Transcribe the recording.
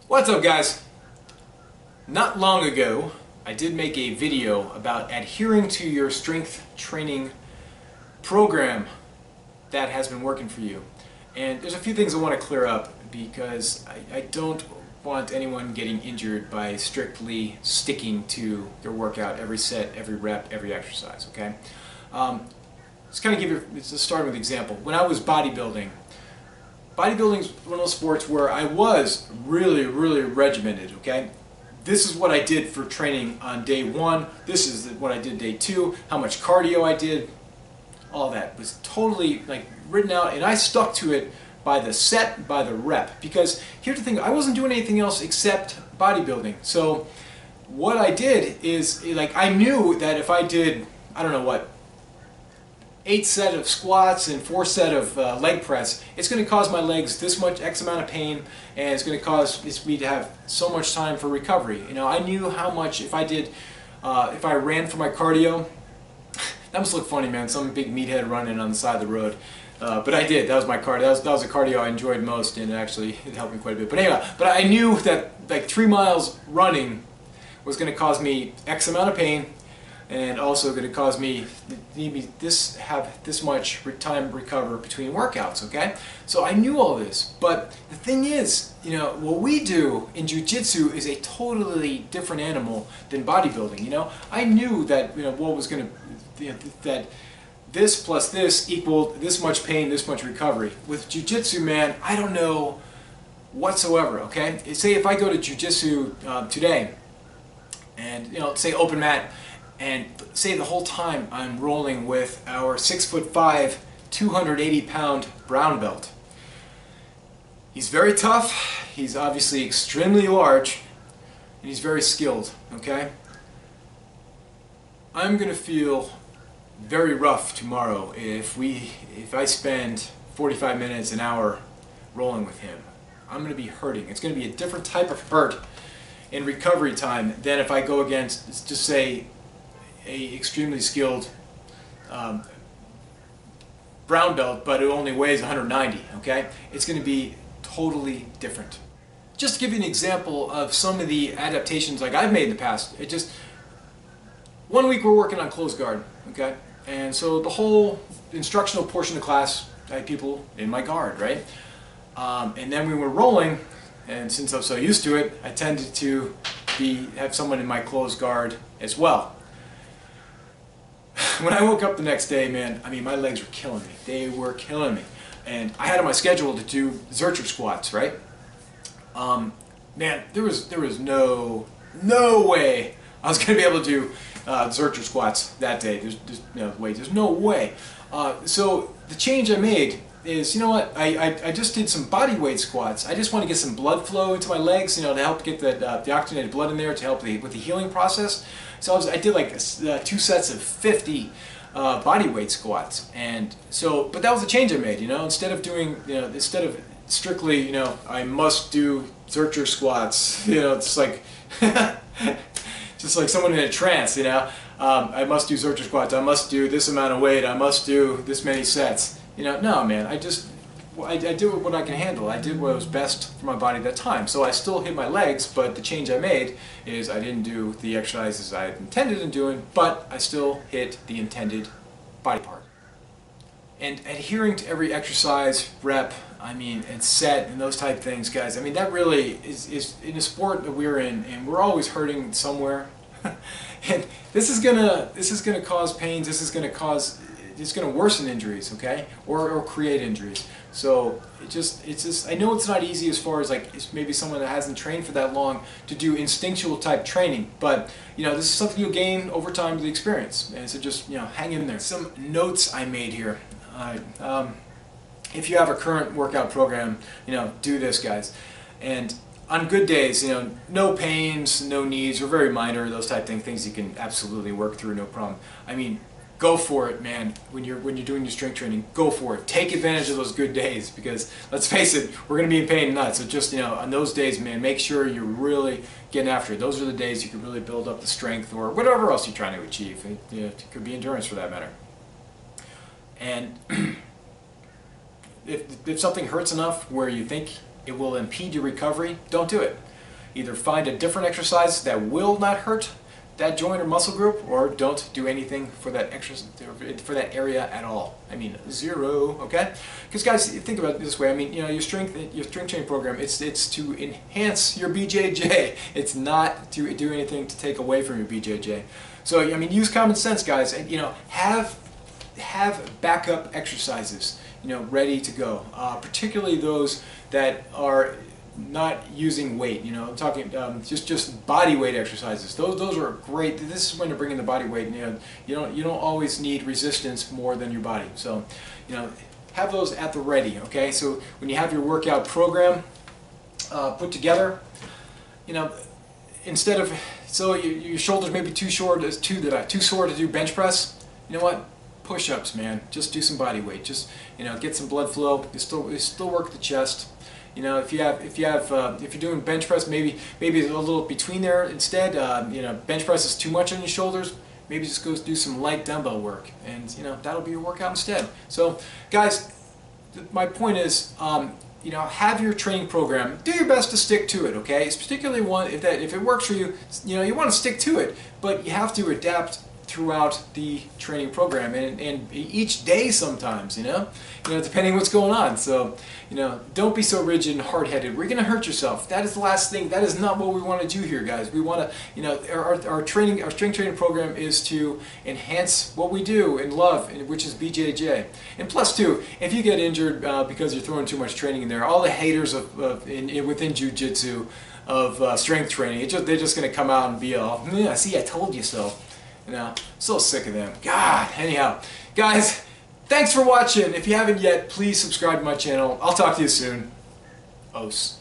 What's up, guys? Not long ago, I did make a video about adhering to your strength training program that has been working for you. And there's a few things I want to clear up because I don't want anyone getting injured by strictly sticking to your workout every set, every rep, every exercise, okay? Let's kind of give you, let's start with an example. When I was bodybuilding is one of those sports where I was really regimented, okay? This is what I did for training on day one, this is what I did day two, how much cardio I did, all that was totally like written out, and I stuck to it by the set, by the rep, because here's the thing, I wasn't doing anything else except bodybuilding. So what I did is, like, I knew that if I did, I don't know what, 8 set of squats and 4 set of leg press, it's going to cause my legs this much X amount of pain, and it's going to cause me to have so much time for recovery. You know, I knew how much if I did, if I ran for my cardio, that must look funny, man, some big meathead running on the side of the road. But I did, that was my cardio, that was the cardio I enjoyed most, and actually it helped me quite a bit. But anyway, but I knew that like 3 miles running was going to cause me X amount of pain, and also going to cause me have this much time to recover between workouts, okay? So I knew all this, but the thing is, you know, what we do in Jiu Jitsu is a totally different animal than bodybuilding, you know? I knew that, you know, what was going to, you know, that this plus this equaled this much pain, this much recovery. With Jiu Jitsu, man, I don't know whatsoever, okay? Say if I go to Jiu Jitsu today, and, you know, say open mat, and say the whole time I'm rolling with our 6'5", 280-pound brown belt. He's very tough, he's obviously extremely large, and he's very skilled, okay? I'm gonna feel very rough tomorrow if I spend 45 minutes, an hour rolling with him. I'm gonna be hurting. It's gonna be a different type of hurt in recovery time than if I go against, just say, a extremely skilled brown belt, but it only weighs 190, okay? It's going to be totally different. Just to give you an example of some of the adaptations like I've made in the past, it just, one week we're working on closed guard, okay? And so the whole instructional portion of the class, I had people in my guard, right? And then we were rolling, and since I'm so used to it, I tended to have someone in my closed guard as well. When I woke up the next day, man, I mean, my legs were killing me. They were killing me. And I had on my schedule to do Zercher squats, right? Man, there was no way I was going to be able to do Zercher squats that day. There's no way. So the change I made is, you know what, I just did some body weight squats. I just want to get some blood flow into my legs, you know, to help get the oxygenated blood in there to help with the healing process. So I did like 2 sets of 50 body weight squats, and so, but that was the change I made, you know, instead of doing, you know, instead of strictly, you know, I must do Zercher squats, you know, it's like, just like someone in a trance, you know, I must do Zercher squats, I must do this amount of weight, I must do this many sets, you know, no, man, I did what I can handle. I did what was best for my body at that time. So I still hit my legs, but the change I made is I didn't do the exercises I intended on doing, but I still hit the intended body part. And adhering to every exercise, rep, I mean, and set, and those type of things, guys, I mean, that really is in a sport that we're in, and we're always hurting somewhere. And this is gonna cause pains, it's going to worsen injuries, okay, or create injuries. So it's just I know it's not easy as far as like maybe someone that hasn't trained for that long to do instinctual type training, but you know, this is something you'll gain over time with the experience, and so just, you know, hang in there. Some notes I made here. If you have a current workout program, you know, do this, guys. And on good days, you know, no pains, no needs, or very minor, those type of things you can absolutely work through, no problem. I mean, go for it, man. When you're doing your strength training, go for it. Take advantage of those good days, because let's face it, we're going to be in pain and nuts. So just, you know, on those days, man, make sure you're really getting after it. Those are the days you can really build up the strength or whatever else you're trying to achieve. It could be endurance for that matter. And if something hurts enough where you think it will impede your recovery, don't do it. Either find a different exercise that will not hurt that joint or muscle group, or don't do anything for that for that area at all. I mean, zero, okay? Because guys, think about it this way. I mean, you know, your strength training program, it's to enhance your BJJ. It's not to do anything to take away from your BJJ. So I mean, use common sense, guys, and you know, have backup exercises, you know, ready to go. Particularly those that are not using weight, you know, I'm talking just body weight exercises. Those are great. This is when to bring in the body weight. You don't always need resistance more than your body. So, you know, have those at the ready. Okay, so when you have your workout program put together, you know, instead of your shoulders may be too sore to do bench press. You know what? Push-ups, man. Just do some body weight. Just, you know, get some blood flow. You still work the chest. You know, if you're doing bench press, maybe a little between there instead. You know, bench press is too much on your shoulders. Maybe just go do some light dumbbell work, and you know, that'll be your workout instead. So, guys, my point is, you know, have your training program. Do your best to stick to it. Okay, it's particularly one if it works for you. You know, you want to stick to it, but you have to adapt throughout the training program and each day sometimes, you know, depending what's going on. So, you know, don't be so rigid and hard-headed. We're going to hurt yourself. That is the last thing. That is not what we want to do here, guys. We want to, you know, our strength training program is to enhance what we do and love, which is BJJ. And plus, too, if you get injured because you're throwing too much training in there, all the haters within Jiu Jitsu of strength training, they're just going to come out and be all, yeah, see, I told you so. You know, so sick of them. God, anyhow. Guys, thanks for watching. If you haven't yet, please subscribe to my channel. I'll talk to you soon. Os.